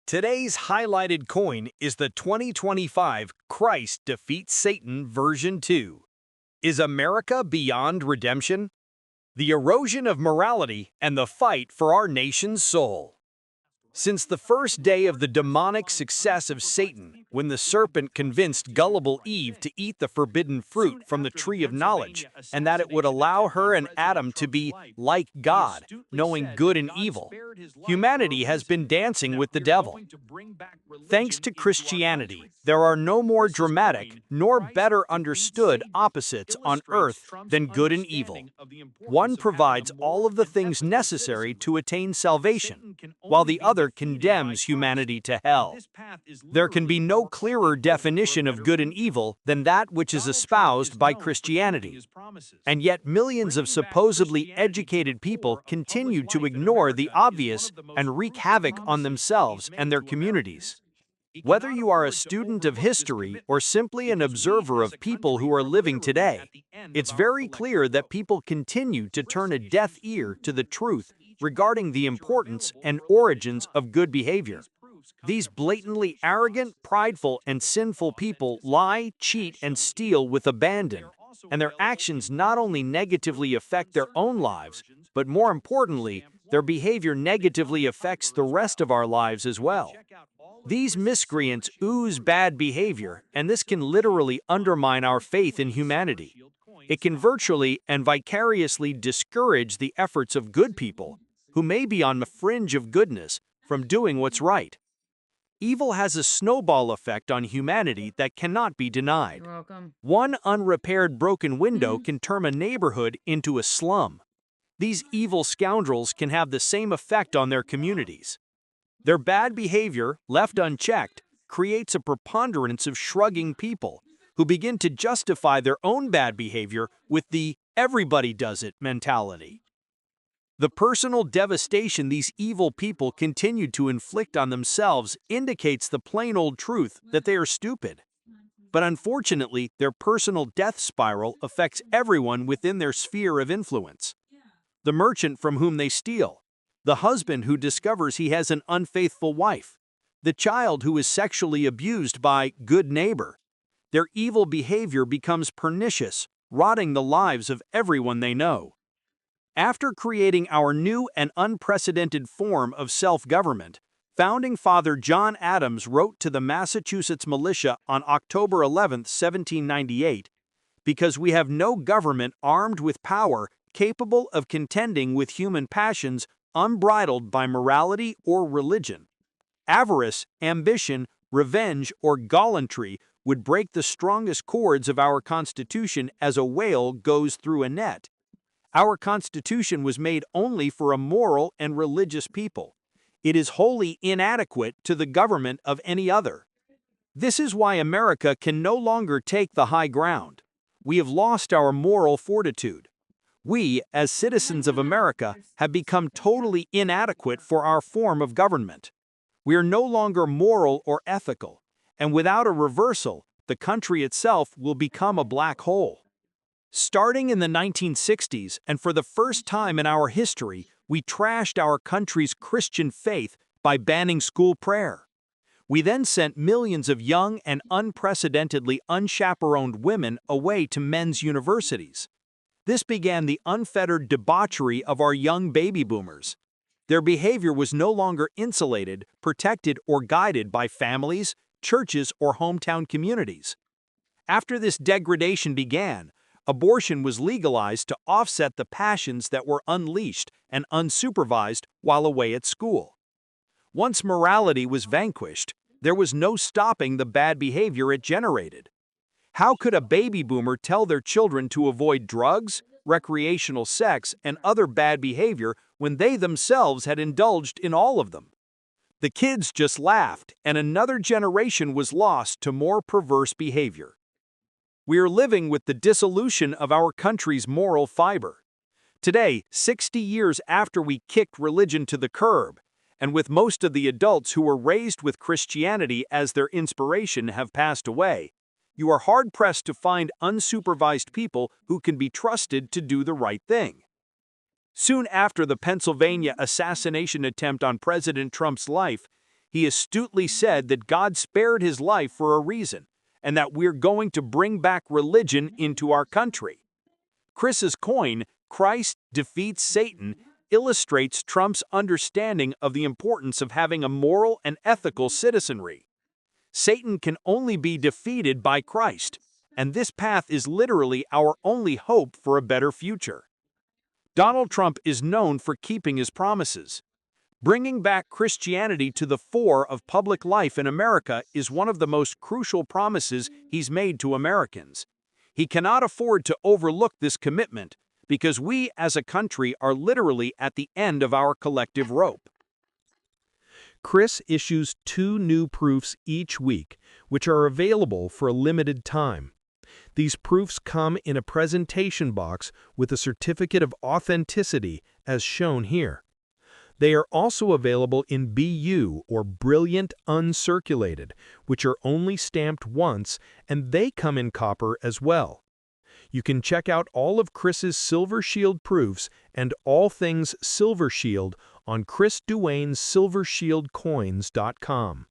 Today's highlighted coin is the 2025 Christ Defeats Satan version 2. Is America beyond redemption? The erosion of morality and the fight for our nation's soul. Since the first day of the demonic success of Satan, when the serpent convinced gullible Eve to eat the forbidden fruit from the tree of knowledge, and that it would allow her and Adam to be like God, knowing good and evil, humanity has been dancing with the devil. Thanks to Christianity, there are no more dramatic nor better understood opposites on earth than good and evil. One provides all of the things necessary to attain salvation, while the other condemns humanity to hell. There can be no clearer definition of good and evil than that which is espoused by Christianity. And yet millions of supposedly educated people continue to ignore the obvious and wreak havoc on themselves and their communities. Whether you are a student of history or simply an observer of people who are living today, it's very clear that people continue to turn a deaf ear to the truth regarding the importance and origins of good behavior. These blatantly arrogant, prideful, and sinful people lie, cheat, and steal with abandon, and their actions not only negatively affect their own lives, but more importantly, their behavior negatively affects the rest of our lives as well. These miscreants ooze bad behavior, and this can literally undermine our faith in humanity. It can virtually and vicariously discourage the efforts of good people, who may be on the fringe of goodness, from doing what's right. Evil has a snowball effect on humanity that cannot be denied. You're welcome. One unrepaired broken window can turn a neighborhood into a slum. These evil scoundrels can have the same effect on their communities. Their bad behavior, left unchecked, creates a preponderance of shrugging people who begin to justify their own bad behavior with the "everybody does it" mentality. The personal devastation these evil people continue to inflict on themselves indicates the plain old truth that they are stupid. But unfortunately, their personal death spiral affects everyone within their sphere of influence. The merchant from whom they steal, the husband who discovers he has an unfaithful wife, the child who is sexually abused by good neighbor. Their evil behavior becomes pernicious, rotting the lives of everyone they know. After creating our new and unprecedented form of self-government, Founding Father John Adams wrote to the Massachusetts militia on October 11, 1798, "Because we have no government armed with power capable of contending with human passions unbridled by morality or religion. Avarice, ambition, revenge, or gallantry would break the strongest cords of our Constitution as a whale goes through a net. Our Constitution was made only for a moral and religious people. It is wholly inadequate to the government of any other. This is why America can no longer take the high ground. We have lost our moral fortitude. We, as citizens of America, have become totally inadequate for our form of government. We are no longer moral or ethical, and without a reversal, the country itself will become a black hole." Starting in the 1960s, and for the first time in our history, we trashed our country's Christian faith by banning school prayer. We then sent millions of young and unprecedentedly unchaperoned women away to men's universities. This began the unfettered debauchery of our young baby boomers. Their behavior was no longer insulated, protected, or guided by families, churches, or hometown communities. After this degradation began, abortion was legalized to offset the passions that were unleashed and unsupervised while away at school. Once morality was vanquished, there was no stopping the bad behavior it generated. How could a baby boomer tell their children to avoid drugs, recreational sex, and other bad behavior when they themselves had indulged in all of them? The kids just laughed, and another generation was lost to more perverse behavior. We are living with the dissolution of our country's moral fiber. Today, 60 years after we kicked religion to the curb, and with most of the adults who were raised with Christianity as their inspiration have passed away, you are hard-pressed to find unsupervised people who can be trusted to do the right thing. Soon after the Pennsylvania assassination attempt on President Trump's life, he astutely said that God spared his life for a reason, and that we're going to bring back religion into our country. Chris's coin, Christ Defeats Satan, illustrates Trump's understanding of the importance of having a moral and ethical citizenry. Satan can only be defeated by Christ, and this path is literally our only hope for a better future. Donald Trump is known for keeping his promises. Bringing back Christianity to the fore of public life in America is one of the most crucial promises he's made to Americans. He cannot afford to overlook this commitment because we as a country are literally at the end of our collective rope. Chris issues 2 new proofs each week, which are available for a limited time. These proofs come in a presentation box with a certificate of authenticity as shown here. They are also available in BU or Brilliant Uncirculated, which are only stamped once, and they come in copper as well. You can check out all of Chris's Silver Shield proofs and all things Silver Shield on ChrisDuaneSilverShieldCoins.com.